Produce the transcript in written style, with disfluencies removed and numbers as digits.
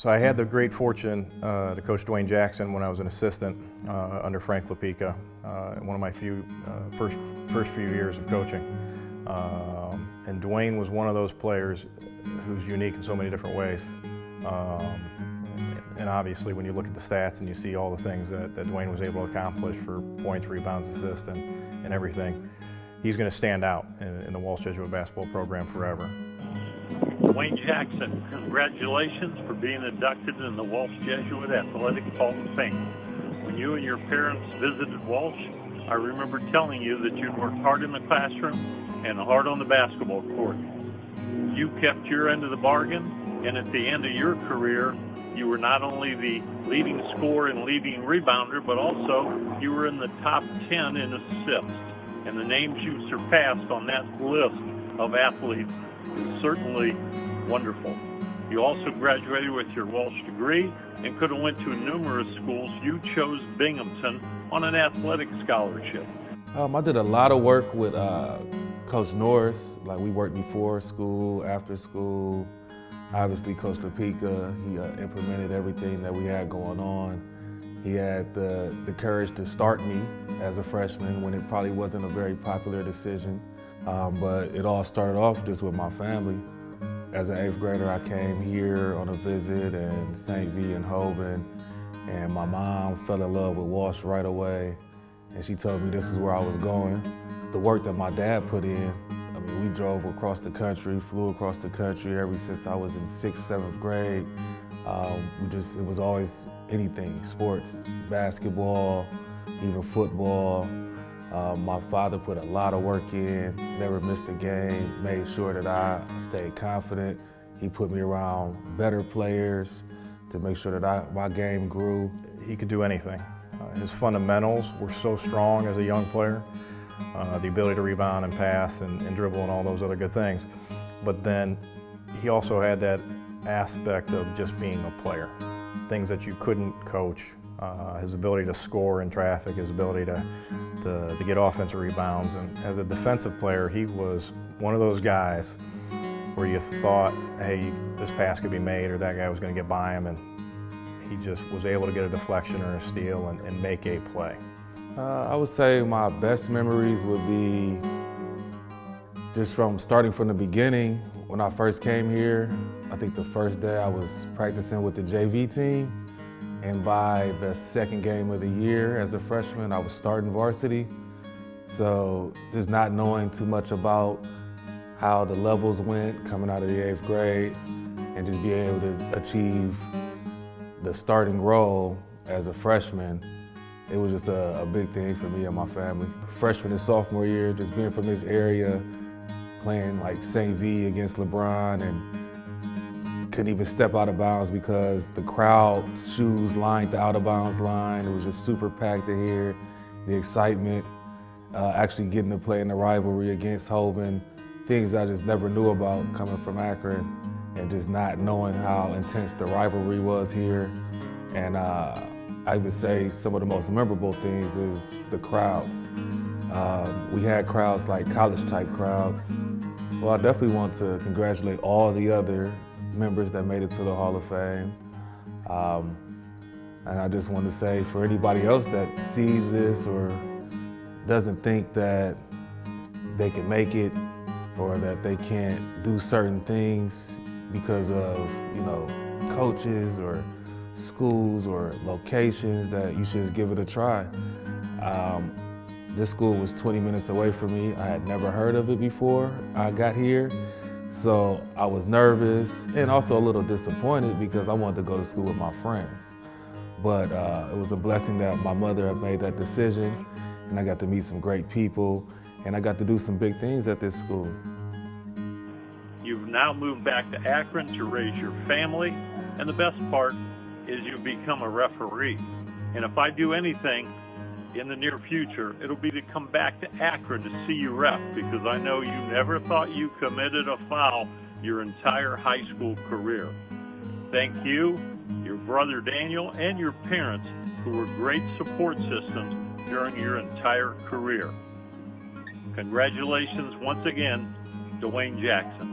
So I had the great fortune to coach Dwayne Jackson when I was an assistant under Frank Lepica, one of my first few years of coaching. And Dwayne was one of those players who's unique in so many different ways. And obviously when you look at the stats and you see all the things that Dwayne was able to accomplish for points, rebounds, assists, and everything, he's going to stand out in the Walsh Jesuit basketball program forever. Dwayne Jackson, congratulations for being inducted in the Walsh Jesuit Athletic Hall of Fame. When you and your parents visited Walsh, I remember telling you that you'd worked hard in the classroom and hard on the basketball court. You kept your end of the bargain, and at the end of your career, you were not only the leading scorer and leading rebounder, but also you were in the top 10 in assists. And the names you surpassed on that list of athletes is certainly wonderful. You also graduated with your Walsh degree and could have went to numerous schools. You chose Binghamton on an athletic scholarship. I did a lot of work with Coach Norris. Like, we worked before school, after school. Obviously, Coach Lepica, he implemented everything that we had going on. He had the courage to start me as a freshman when it probably wasn't a very popular decision. But it all started off just with my family. As an 8th grader, I came here on a visit in St. V and Hoban, and my mom fell in love with Walsh right away, and she told me this is where I was going. The work that my dad put in, I mean, we drove across the country, flew across the country ever since I was in 6th, 7th grade. It was always anything, sports, basketball, even football. My father put a lot of work in, never missed a game, made sure that I stayed confident. He put me around better players to make sure that my game grew. He could do anything. His fundamentals were so strong as a young player, the ability to rebound and pass and dribble and all those other good things. But then he also had that aspect of just being a player, things that you couldn't coach. His ability to score in traffic, his ability to get offensive rebounds. And as a defensive player, he was one of those guys where you thought, hey, this pass could be made or that guy was going to get by him, and he just was able to get a deflection or a steal and make a play. I would say my best memories would be just starting from the beginning. When I first came here, I think the first day I was practicing with the JV team. And by the second game of the year as a freshman, I was starting varsity. So just not knowing too much about how the levels went coming out of the 8th grade and just being able to achieve the starting role as a freshman, it was just a big thing for me and my family. Freshman and sophomore year, just being from this area, playing like St. V against LeBron, and couldn't even step out of bounds because the crowd's shoes lined the out of bounds line. It was just super packed in here. The excitement, actually getting to play in the rivalry against Hoban, things I just never knew about coming from Akron, and just not knowing how intense the rivalry was here. And I would say some of the most memorable things is the crowds. We had crowds like college-type crowds. Well, I definitely want to congratulate all the other members that made it to the Hall of Fame. And I just want to say, for anybody else that sees this or doesn't think that they can make it or that they can't do certain things because of, coaches or schools or locations, that you should just give it a try. This school was 20 minutes away from me. I had never heard of it before I got here. So I was nervous and also a little disappointed because I wanted to go to school with my friends. But it was a blessing that my mother had made that decision, and I got to meet some great people, and I got to do some big things at this school. You've now moved back to Akron to raise your family, and the best part is you've become a referee. And if I do anything in the near future, it'll be to come back to Akron to see you ref, because I know you never thought you committed a foul your entire high school career. Thank you, your brother Daniel, and your parents, who were great support systems during your entire career. Congratulations once again, Dwayne Jackson.